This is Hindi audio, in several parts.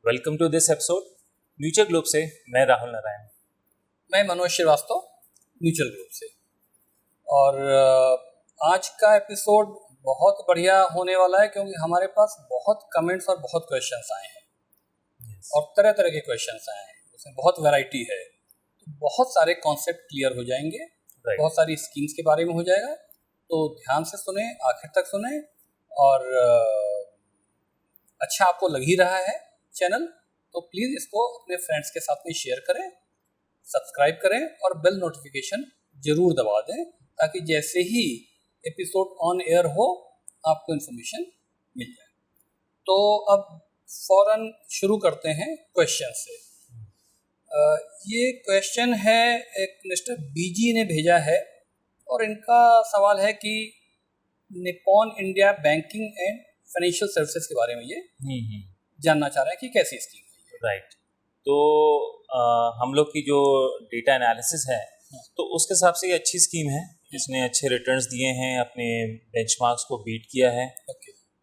Welcome to this episode mutual group से मैं राहुल नारायण। मैं मनोज श्रीवास्तव म्यूचुअल ग्रुप से। और आज का एपिसोड बहुत बढ़िया होने वाला है क्योंकि हमारे पास बहुत कमेंट्स और बहुत क्वेश्चंस आए हैं और तरह तरह के क्वेश्चंस आए हैं, उसमें बहुत वैरायटी है। तो बहुत सारे कॉन्सेप्ट क्लियर हो जाएंगे, बहुत सारी स्कीम्स के बारे में हो जाएगा। तो ध्यान से सुने, आखिर तक सुने और अच्छा आपको लग ही रहा है चैनल तो प्लीज़ इसको अपने फ्रेंड्स के साथ में शेयर करें, सब्सक्राइब करें और बेल नोटिफिकेशन ज़रूर दबा दें ताकि जैसे ही एपिसोड ऑन एयर हो आपको इन्फॉर्मेशन मिल जाए। तो अब फौरन शुरू करते हैं क्वेश्चन से। ये क्वेश्चन है एक मिस्टर बीजी ने भेजा है और इनका सवाल है कि Nippon India banking and financial services के बारे में ये जानना चाह रहे हैं कि कैसी स्कीम है। राइट। तो हम लोग की जो डेटा एनालिसिस है तो उसके हिसाब से ये अच्छी स्कीम है। इसने अच्छे रिटर्न्स दिए हैं, अपने बेंचमार्क्स को बीट किया है।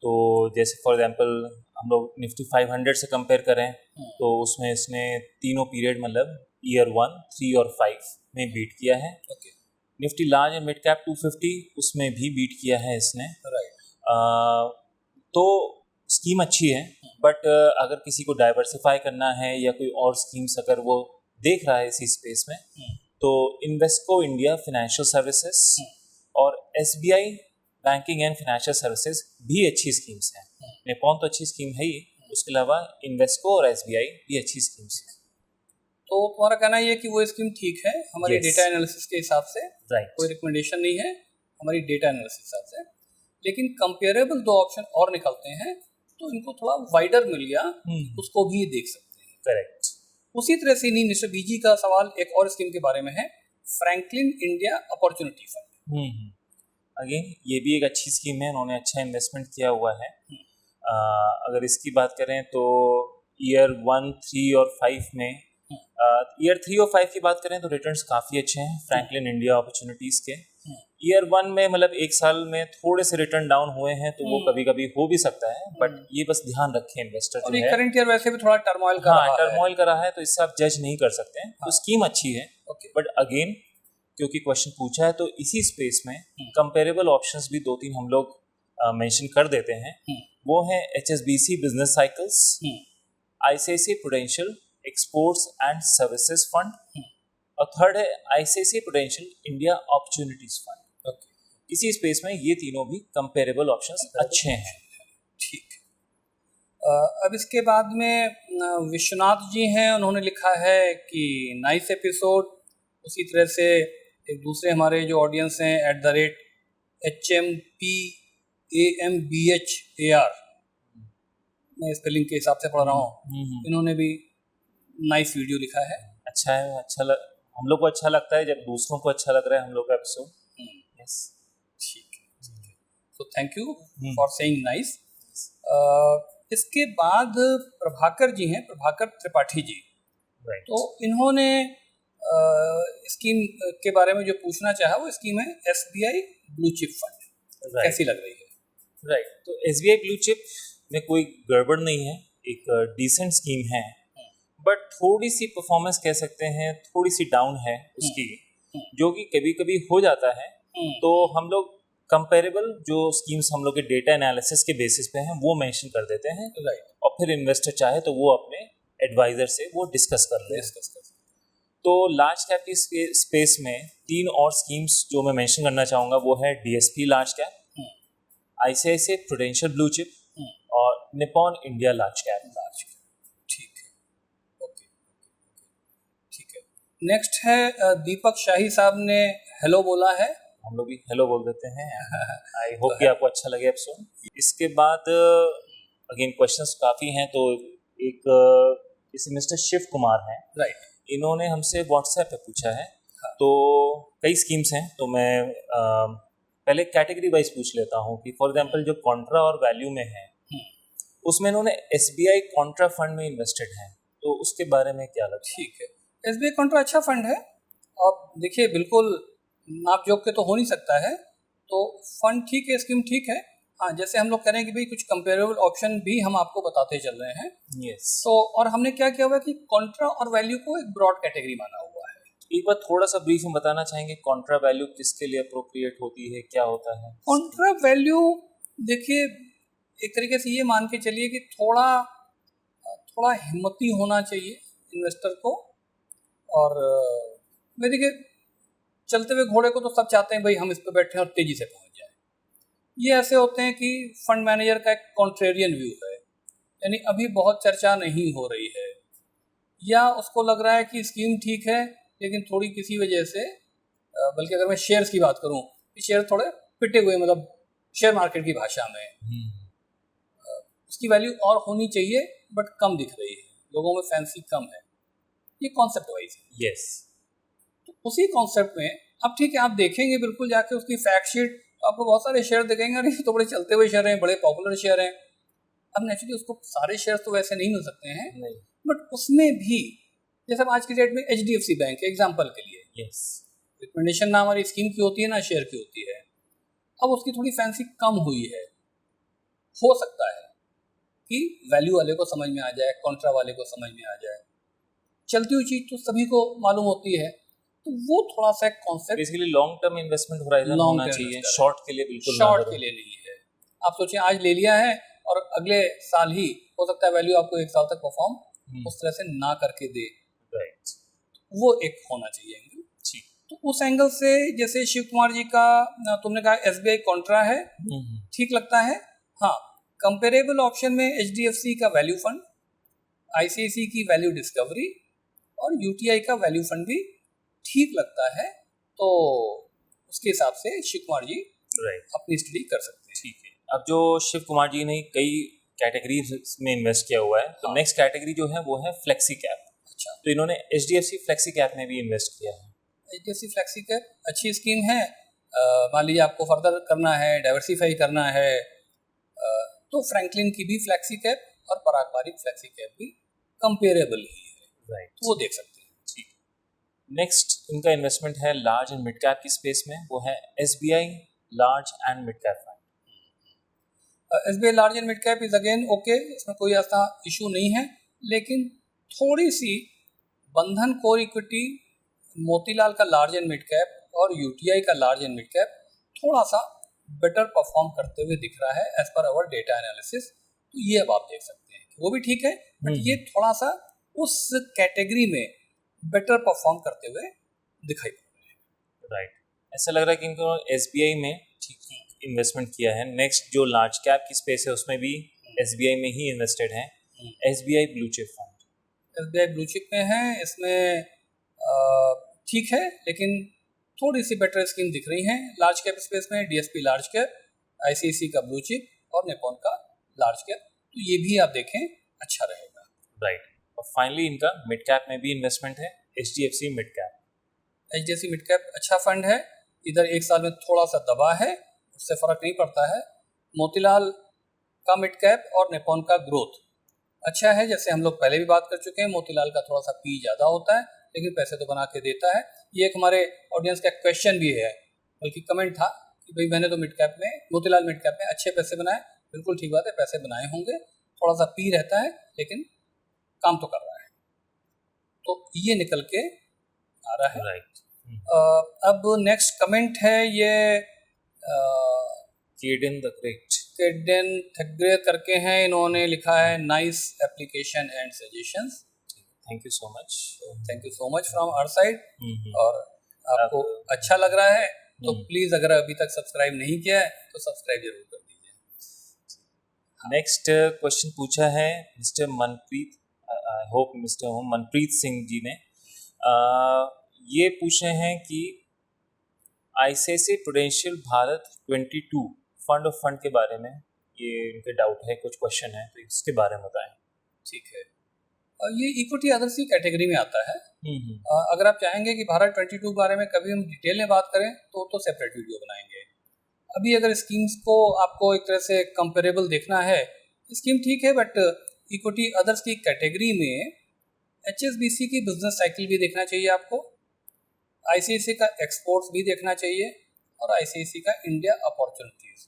तो जैसे फॉर एग्जांपल हम लोग निफ्टी 500 से कंपेयर करें तो उसमें इसने तीनों पीरियड मतलब ईयर 1, 3 और 5 में बीट किया है। Nifty large and mid cap 250 उसमें भी बीट किया है इसने। तो स्कीम अच्छी है, बट अगर किसी को डाइवर्सिफाई करना है या कोई और स्कीम्स अगर वो देख रहा है इसी स्पेस में तो इन्वेस्को इंडिया फाइनेंशियल सर्विसेज और SBI banking and financial services भी अच्छी स्कीम्स हैं। निप्पॉन तो अच्छी स्कीम है ही, उसके अलावा इन्वेस्को और एसबीआई भी अच्छी स्कीम्स हैं। तो तुम्हारा कहना ये कि वो स्कीम ठीक है हमारी डेटा एनालिसिस के हिसाब से, कोई रिकमेंडेशन नहीं है हमारी डेटा एनालिसिस के हिसाब से। लेकिन कंपेरेबल दो ऑप्शन और निकलते हैं तो इनको थोड़ा वाइडर मिल गया, उसको भी देख सकते हैं। करेक्ट। उसी तरह से नहीं मिस्टर बीजी का सवाल एक और स्कीम के बारे में है, Franklin India opportunity fund. Again ये भी एक अच्छी स्कीम है, उन्होंने अच्छा इन्वेस्टमेंट किया हुआ है। अगर इसकी बात करें तो ईयर 1, 3 और 5 में ईयर 3 और 5 की बात करें तो रिटर्न्स काफ़ी अच्छे हैं फ्रैंकलिन इंडिया अपॉर्चुनिटीज़ के। ईयर 1 में मतलब एक साल में थोड़े से रिटर्न डाउन हुए हैं तो वो कभी कभी हो भी सकता है, बट ये बस ध्यान रखें इन्वेस्टर जो है। करंट ईयर वैसे भी थोड़ा टर्मोइल का रहा है तो इससे आप जज नहीं कर सकते हैं। तो स्कीम अच्छी है, बट अगेन क्योंकि क्वेश्चन पूछा है तो इसी स्पेस में कंपेरेबल ऑप्शंस भी 2-3 हम लोग मेंशन कर देते हैं। वो है HSBC business cycles, ICICI prudential exports and services fund और थर्ड है ICICI prudential India opportunities fund. इसी स्पेस में ये तीनों भी कंपेरेबल ऑप्शंस अच्छे हैं। ठीक। अब इसके बाद में विश्वनाथ जी हैं, उन्होंने लिखा है कि नाइस एपिसोड। उसी तरह से एक दूसरे हमारे जो ऑडियंस हैं @HMPAMBHAR, मैं स्पेलिंग के हिसाब से पढ़ रहा हूँ, इन्होंने भी नाइस वीडियो लिखा है। अच्छा है, हम लोग को अच्छा लगता है जब दूसरों को अच्छा लग रहा है हम लोग का एपिसोड। यस, ठीक है। तो thank you for saying nice. इसके बाद प्रभाकर जी हैं, प्रभाकर त्रिपाठी जी। तो इन्होंने स्कीम के बारे में जो पूछना चाहा वो स्कीम है SBI ब्लू चिप फंड। कैसी लग रही है? राइट। तो SBI ब्लू चिप में कोई गड़बड़ नहीं है, एक डिसेंट स्कीम है, बट थोड़ी सी परफॉर्मेंस कह सकते हैं थोड़ी सी डाउन है उसकी, जो कि कभी कभी हो जाता है। तो हम लोग कंपेरेबल जो स्कीम्स हम लोग के डेटा एनालिसिस के बेसिस पे हैं वो मेंशन कर देते हैं। और फिर इन्वेस्टर चाहे तो वो अपने एडवाइजर से वो डिस्कस कर ले। तो लार्ज कैप की स्पेस में 3 और स्कीम्स जो मैं मेंशन करना चाहूँगा वो है DSP large cap, ICICI Prudential blue chip और Nippon India large cap. Next है दीपक शाही साहब ने हेलो बोला है, हम लोग भी हेलो बोल देते हैं। आई होप कि आपको अच्छा लगे एपिसोड। इसके बाद अगेन क्वेश्चंस काफ़ी हैं, तो एक इसे मिस्टर शिव कुमार हैं। राइट। इन्होंने हमसे व्हाट्सएप पे पूछा है। तो कई स्कीम्स हैं तो मैं पहले कैटेगरी वाइज पूछ लेता हूँ कि फॉर एग्जांपल जो कॉन्ट्रा और वैल्यू में है उसमें इन्होंने SBI कॉन्ट्रा फंड में इन्वेस्टेड हैं, तो उसके बारे में क्या लगता है? ठीक है, SBI कॉन्ट्रा अच्छा फंड है। अब देखिए बिल्कुल नाप जोक के तो हो नहीं सकता है, तो फंड ठीक है, स्कीम ठीक है। हाँ, जैसे हम लोग कह रहे हैं कि भाई कुछ कंपेरेबल ऑप्शन भी हम आपको बताते चल रहे हैं। यस। तो और हमने क्या किया हुआ है कि कॉन्ट्रा और वैल्यू को एक ब्रॉड कैटेगरी माना हुआ है। एक बार थोड़ा सा ब्रीफ में बताना चाहेंगे, कॉन्ट्रा वैल्यू किसके लिए अप्रोप्रिएट होती है, क्या होता है? कॉन्ट्रा वैल्यू देखिए, एक तरीके से ये मान के चलिए कि थोड़ा थोड़ा हिम्मती होना चाहिए इन्वेस्टर को। और मैं देखिए, चलते हुए घोड़े को तो सब चाहते हैं भाई हम इस पे बैठे और तेजी से पहुंच जाए। ये ऐसे होते हैं कि फंड मैनेजर का एक कॉन्ट्रेरियन व्यू है, यानी अभी बहुत चर्चा नहीं हो रही है, या उसको लग रहा है कि स्कीम ठीक है लेकिन थोड़ी किसी वजह से बल्कि अगर मैं शेयर्स की बात करूं, शेयर थोड़े पिटे हुए, मतलब शेयर मार्केट की भाषा में उसकी वैल्यू और होनी चाहिए बट कम दिख रही है, लोगों में फैंसी कम है। ये कॉन्सेप्ट वाइज है। यस। तो उसी कॉन्सेप्ट में अब ठीक है, आप देखेंगे बिल्कुल जाके उसकी फैक्ट शीट, आपको बहुत सारे शेयर दिखेंगे और ये तो बड़े चलते हुए शेयर हैं, बड़े पॉपुलर शेयर हैं। अब नेचुरली उसको सारे शेयर तो वैसे नहीं मिल सकते हैं, नहीं। बट उसमें भी जैसे अब आज की डेट में HDFC बैंक एग्जाम्पल के लिए, यस। रिकमेंडेशन ना हमारी स्कीम की होती है ना शेयर की होती है। अब उसकी थोड़ी फैंसी कम हुई है, हो सकता है कि वैल्यू वाले को समझ में आ जाए, कॉन्ट्रा वाले को समझ में आ जाए, चलती हुई चीज तो सभी को मालूम होती है। तो वो थोड़ा सा concept basically long term investment horizon होना चाहिए, शॉर्ट के लिए बिल्कुल शॉर्ट के लिए नहीं है। आप सोचिए आज ले लिया है और अगले साल ही हो सकता है वैल्यू आपको 1 साल तक परफॉर्म उस तरह से ना करके दे। राइट। वो एक होना चाहिए एंगल। ठीक। तो उस एंगल से जैसे शिव कुमार जी का तुमने कहा SBI कॉन्ट्रा है, ठीक लगता है। हाँ, कंपेरेबल ऑप्शन में HDFC का वैल्यू फंड, ICICI की वैल्यू डिस्कवरी और UTI का वैल्यू फंड भी ठीक लगता है। तो उसके हिसाब से शिव कुमार जी अपनी स्टडी कर सकते हैं। ठीक है। अब जो शिव कुमार जी ने कई कैटेगरीज में इन्वेस्ट किया हुआ है, तो नेक्स्ट कैटेगरी जो है वो है फ्लेक्सी कैप। अच्छा, तो इन्होंने HDFC फ्लेक्सी कैप में भी इन्वेस्ट किया है। HDFC फ्लेक्सी कैप अच्छी स्कीम है। मान लीजिए आपको फर्दर करना है, डाइवर्सिफाई करना है, तो फ्रैंकलिन की भी फ्लेक्सी कैप और पराग पारिक फ्लेक्सी कैप भी कंपेरेबल ही है। राइट, तो वो देख सकते हैं। ठीक। नेक्स्ट इनका इन्वेस्टमेंट है लार्ज एंड मिड कैप की स्पेस में, वो है SBI large and mid cap fund. SBI large and mid cap is again okay, इसमें कोई ऐसा इशू नहीं है, लेकिन थोड़ी सी बंधन कोर इक्विटी, मोतीलाल का लार्ज एंड मिड कैप और UTI का लार्ज एंड मिड कैप थोड़ा सा बेटर परफॉर्म करते हुए दिख रहा है as per hour data analysis. तो ये अब आप देख सकते हैं, वो भी ठीक है, बट ये थोड़ा सा उस कैटेगरी में बेटर परफॉर्म करते हुए दिखाई पड़ रहे हैं। राइट, ऐसा लग रहा है कि इनको SBI में ठीक इन्वेस्टमेंट किया है। नेक्स्ट जो लार्ज कैप की स्पेस है उसमें भी SBI में ही इन्वेस्टेड है, SBI blue chip fund. SBI blue chip में है, इसमें ठीक है, लेकिन थोड़ी सी बेटर स्कीम दिख रही हैं। लार्ज कैप स्पेस में DSP लार्ज कैप, ICICI का ब्लू चिप और निपॉन का लार्ज कैप, तो ये भी आप देखें अच्छा रहेगा। राइट, और फाइनली इनका मिड कैप में भी इन्वेस्टमेंट है, HDFC mid cap. HDFC mid cap अच्छा फंड है, इधर 1 साल में थोड़ा सा दबा है, उससे फर्क नहीं पड़ता है। मोतीलाल का मिड कैप और निपॉन का ग्रोथ अच्छा है, जैसे हम लोग पहले भी बात कर चुके हैं, मोतीलाल का थोड़ा सा पी ज़्यादा होता है लेकिन पैसे तो बना के देता है। ये एक हमारे ऑडियंस का क्वेश्चन भी है, बल्कि कमेंट था कि भाई मैंने तो मिड कैप में, मोतीलाल मिड कैप में अच्छे पैसे बनाए। बिल्कुल ठीक बात है, पैसे बनाए होंगे, थोड़ा सा पी रहता है लेकिन काम तो कर रहा है, तो ये निकल के आ रहा है। राइट। अब नेक्स्ट कमेंट है ये केडन द ग्रेट, केडन थग्रे करके हैं, इन्होंने लिखा है nice application and suggestions. Thank you so much, thank you so much from our side. और आपको अच्छा लग रहा है तो प्लीज अगर अभी तक सब्सक्राइब नहीं किया है तो सब्सक्राइब जरूर कर दीजिए। नेक्स्ट क्वेश्चन पूछा है mister Manpreet, I hope mister Manpreet Singh ji ने। ये पूछे हैं कि ICICI Prudential Bharat 22 fund of fund के बारे में, ये इनके डाउट है, कुछ क्वेश्चन है, तो इसके बारे में बताएं। ठीक है, ये इक्विटी अदर्स की कैटेगरी में आता है। अगर आप चाहेंगे कि भारत 22 के बारे में कभी हम डिटेल में बात करें तो सेपरेट वीडियो बनाएंगे। अभी अगर स्कीम्स को आपको एक तरह से कंपेरेबल देखना है, स्कीम ठीक है, बट इक्विटी अदर्स की कैटेगरी में HSBC की बिजनेस साइकिल भी देखना चाहिए आपको, ICICI का एक्सपोर्ट्स भी देखना चाहिए और ICICI का इंडिया अपॉर्चुनिटीज।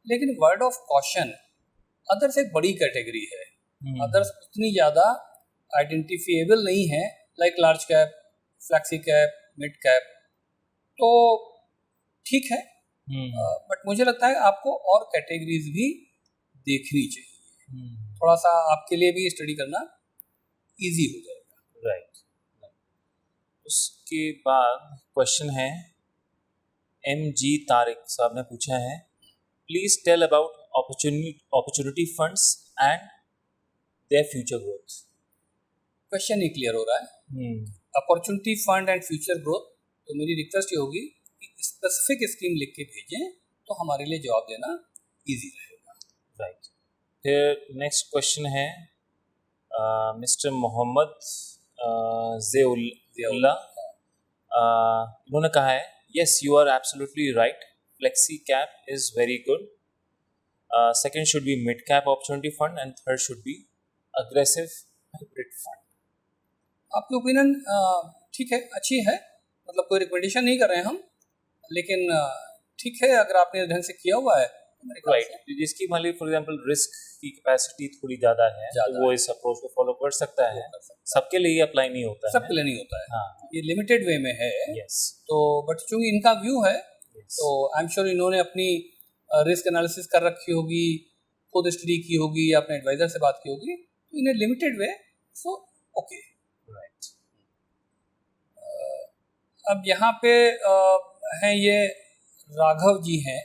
लेकिन वर्ड ऑफ कॉशन अदर्स एक बड़ी कैटेगरी है। अदर्स उतनी ज़्यादा आइडेंटिफिएबल नहीं है, like large cap, flexi cap, mid cap, तो ठीक है। बट मुझे लगता है आपको और कैटेगरीज भी देखनी चाहिए, थोड़ा सा आपके लिए भी स्टडी करना इजी हो जाएगा। राइट। उसके बाद क्वेश्चन है, MG तारिक साहब ने पूछा है, please tell about opportunity funds and their future growth. Question ही क्लियर हो रहा है। Opportunity fund and future growth, तो मेरी रिक्वेस्ट ये होगी कि स्पेसिफिक स्कीम लिख के भेजें तो हमारे लिए जवाब देना इजी रहेगा। राइट। फिर नेक्स्ट क्वेश्चन है मिस्टर मोहम्मद ज़ेउल्ला, इन्होंने कहा है, yes you are absolutely right, flexi cap is very good, second should be mid cap opportunity fund and third should be aggressive hybrid fund. आपकी ओपिनियन ठीक है, अच्छी है, मतलब कोई रिकमेंडेशन नहीं कर रहे हैं हम, लेकिन ठीक है अगर आपने ढंग से किया हुआ है तो मेरे ख्याल से जिसकी मान लीजिए फॉर एग्जांपल रिस्क की कैपेसिटी थोड़ी ज़्यादा है तो वो इस अप्रोच को फॉलो कर सकता है। सबके लिए अप्लाई नहीं होता है, सबके लिए नहीं होता है। हाँ, ये लिमिटेड वे में है। यस। तो बट चूंकि इनका व्यू है तो आई एम श्योर इन्होंने अपनी रिस्क एनालिसिस कर रखी होगी, खुद स्टडी की होगी या अपने एडवाइजर से बात की होगी, तो इन्हें limited way, so okay. Right. अब यहाँ पे हैं ये राघव जी हैं,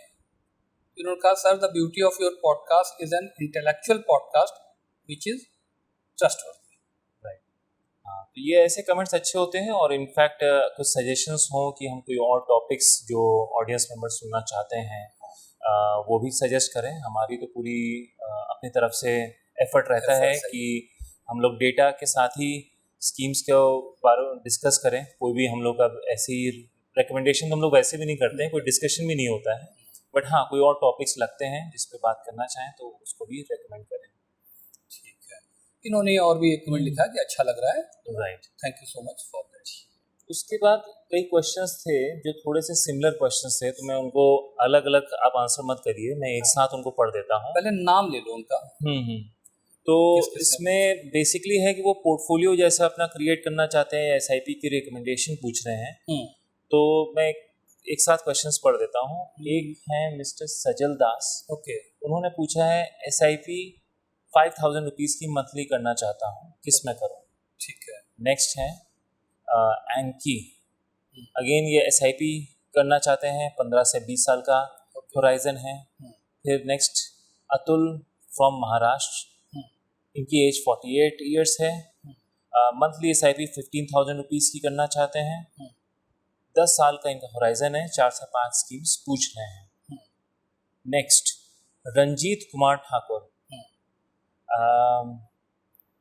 इन्होंने कहा, sir the beauty of your podcast is an intellectual podcast which is trustworthy. Right. हाँ, तो ये ऐसे कमेंट्स अच्छे होते हैं, और इनफैक्ट कुछ सजेशंस हो कि हम कोई और टॉपिक्स जो ऑडियंस मेंबर्स सुनना चाहते हैं वो भी सजेस्ट करें। हमारी तो पूरी अपनी तरफ से एफर्ट रहता है कि हम लोग डेटा के साथ ही स्कीम्स के बारे में डिस्कस करें। कोई भी हम लोग का ऐसी रिकमेंडेशन हम लोग वैसे भी नहीं करते हैं, कोई डिस्कशन भी नहीं होता है, बट हाँ कोई और टॉपिक्स लगते हैं जिस पे बात करना चाहें तो उसको भी रेकमेंड करें। ठीक है, इन्होंने और भी एक कमेंट लिखा कि अच्छा लग रहा है। Right, thank you so much for that. उसके बाद कई क्वेश्चंस थे जो थोड़े से सिमिलर क्वेश्चंस थे, तो मैं उनको अलग अलग आप आंसर मत करिए, मैं एक साथ उनको पढ़ देता हूँ। पहले नाम ले लो उनका। तो इसमें बेसिकली है कि वो पोर्टफोलियो जैसा अपना क्रिएट करना चाहते हैं, SIP की रिकमेंडेशन पूछ रहे हैं। तो मैं एक साथ क्वेश्चंस पढ़ देता हूँ। एक है मिस्टर सजल दास, ओके, उन्होंने पूछा है SIP 5,000 रुपीज़ की मंथली करना चाहता हूँ, किस में करूँ? ठीक है। नेक्स्ट है एंकी, अगेन ये SIP करना चाहते हैं, 15 से 20 साल का होराइजन है। फिर नेक्स्ट अतुल फ्रॉम महाराष्ट्र, इनकी एज 48 ईयर्स है, मंथली SIP 15,000 रुपीज़ की करना चाहते हैं, 10 साल का इनका होराइजन है, 4 से 5 स्कीम्स पूछ रहे हैं। नेक्स्ट रंजीत कुमार ठाकुर,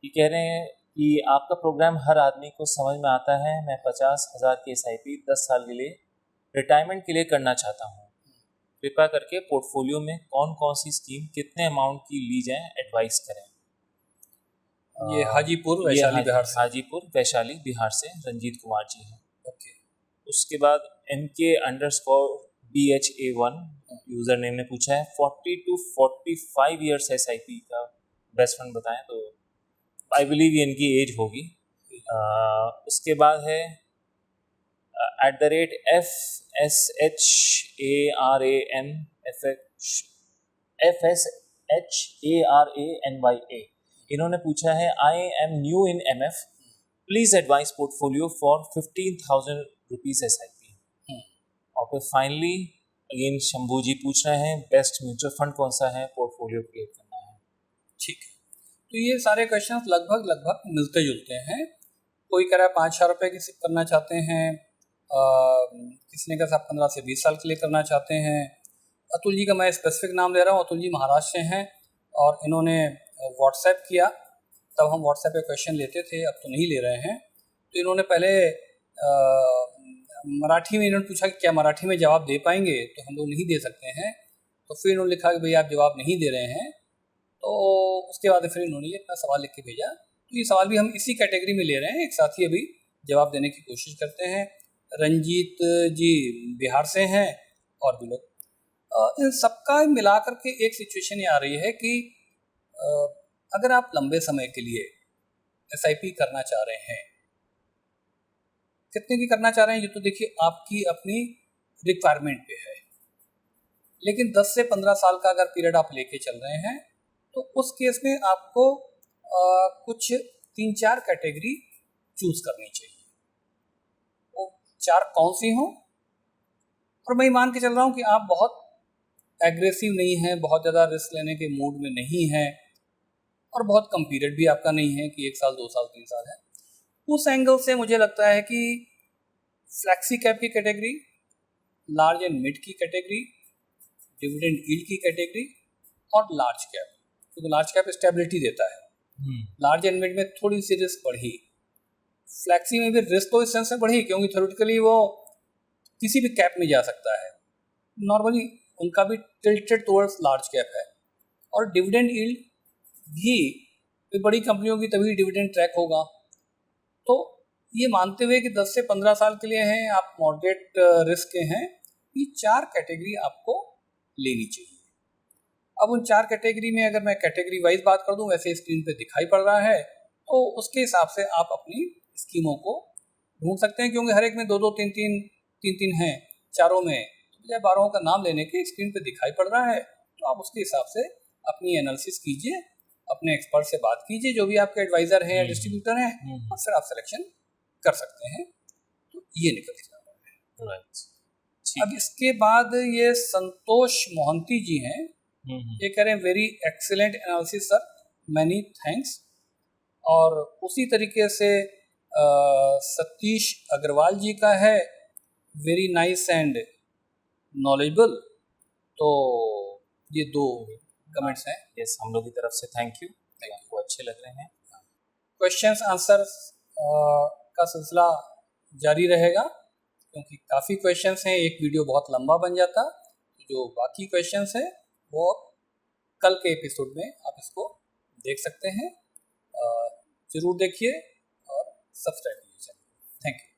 ये कह रहे हैं कि आपका प्रोग्राम हर आदमी को समझ में आता है, मैं 50,000 की SIP 10 साल के लिए रिटायरमेंट के लिए करना चाहता हूँ, कृपया करके पोर्टफोलियो में कौन कौन सी स्कीम कितने अमाउंट की ली जाए एडवाइस करें। ये हाजीपुर वैशाली बिहार से, हाजीपुर वैशाली बिहार से रंजीत कुमार जी हैं। ओके। उसके बाद MK_BHA1 यूजर नेम ने पूछा है 40 to 45 ईयर्स SIP का बेस्ट फंड बताएं, तो आई बिलीव ये इनकी एज होगी। उसके बाद है @FSHARANFSHARANYA, इन्होंने पूछा है I am new in MF, please advice portfolio for 15,000 rupees SIP। और फिर फाइनली अगेन शंभू जी पूछ रहे हैं बेस्ट म्यूचुअल फंड कौन सा है पोर्टफोलियो क्रिएट करना है। ठीक है, तो ये सारे क्वेश्चन लगभग मिलते जुलते हैं। कोई कह रहा है 5,000 रुपये की सिप करना चाहते हैं, किसी ने कहा 15 से 20 साल के लिए करना चाहते हैं। अतुल जी का मैं स्पेसिफिक नाम ले रहा हूँ, अतुल जी महाराष्ट्र से हैं और इन्होंने व्हाट्सएप किया, तब हम व्हाट्सएप पे क्वेश्चन लेते थे, अब तो नहीं ले रहे हैं। तो इन्होंने पहले मराठी में इन्होंने पूछा कि क्या मराठी में जवाब दे पाएंगे, तो हम लोग नहीं दे सकते हैं। तो फिर इन्होंने लिखा कि भैया आप जवाब नहीं दे रहे हैं, तो उसके बाद फिर इन्होंने ये अपना सवाल लिख के भेजा। तो ये सवाल भी हम इसी कैटेगरी में ले रहे हैं, एक साथ ही अभी जवाब देने की कोशिश करते हैं। रंजीत जी बिहार से हैं और भी लोग। इन सबका मिला करके एक सिचुएशन ये आ रही है कि अगर आप लंबे समय के लिए SIP करना चाह रहे हैं, कितने की करना चाह रहे हैं ये तो देखिए आपकी अपनी रिक्वायरमेंट पे है, लेकिन 10 से 15 साल का अगर पीरियड आप लेके चल रहे हैं तो उस केस में आपको कुछ 3-4 कैटेगरी चूज करनी चाहिए। वो 4 कौन सी हों, और मैं मान के चल रहा हूँ कि आप बहुत एग्रेसिव नहीं हैं, बहुत ज़्यादा रिस्क लेने के मूड में नहीं हैं, और बहुत कम पीरियड भी आपका नहीं है कि 1 साल 2 साल 3 साल है। उस एंगल से मुझे लगता है कि फ्लैक्सी कैप की कैटेगरी, लार्ज एंड मिड की कैटेगरी, डिविडेंड यील्ड की कैटेगरी और लार्ज कैप, क्योंकि लार्ज कैप स्टेबिलिटी देता है। लार्ज एंड मिड में थोड़ी सी रिस्क बढ़ी, फ्लैक्सी में भी रिस्क तो इस सेंस से बढ़ी क्योंकि थ्योरेटिकली वो किसी भी कैप में जा सकता है, नॉर्मली उनका भी टिल्टेड टुवर्ड्स लार्ज कैप है। और डिविडेंड यील्ड भी बड़ी कंपनियों की तभी डिविडेंड ट्रैक होगा। तो ये मानते हुए कि 10 से 15 साल के लिए हैं, आप मॉडरेट रिस्क के हैं, ये 4 कैटेगरी आपको लेनी चाहिए। अब उन 4 कैटेगरी में अगर मैं कैटेगरी वाइज बात कर दूं, वैसे स्क्रीन पे दिखाई पड़ रहा है, तो उसके हिसाब से आप अपनी स्कीमों को ढूंढ सकते हैं, क्योंकि हर एक में 2-2 3-3 हैं, चारों में बजाय 12 का नाम लेने के स्क्रीन पे दिखाई पड़ रहा है। तो आप उसके हिसाब से अपनी एनालिसिस कीजिए, अपने एक्सपर्ट से बात कीजिए, जो भी आपके एडवाइजर हैं या डिस्ट्रीब्यूटर हैं, और फिर आप सिलेक्शन कर सकते हैं। तो ये निकल के आ रहा है। राइट। अब इसके बाद ये संतोष मोहंती जी हैं, ये कह रहे हैं very excellent analysis sir, many thanks. और उसी तरीके से सतीश अग्रवाल जी का है, वेरी नाइस एंड नॉलेजेबल। तो ये 2 कमेंट्स हैं। यस, हम लोग की तरफ से थैंक यू, आपको अच्छे लग रहे हैं। क्वेश्चंस आंसर का सिलसिला जारी रहेगा, क्योंकि काफ़ी क्वेश्चंस हैं, एक वीडियो बहुत लंबा बन जाता। जो बाकी क्वेश्चंस हैं वो कल के एपिसोड में आप इसको देख सकते हैं। ज़रूर देखिए और सब्सक्राइब कीजिए। Thank you.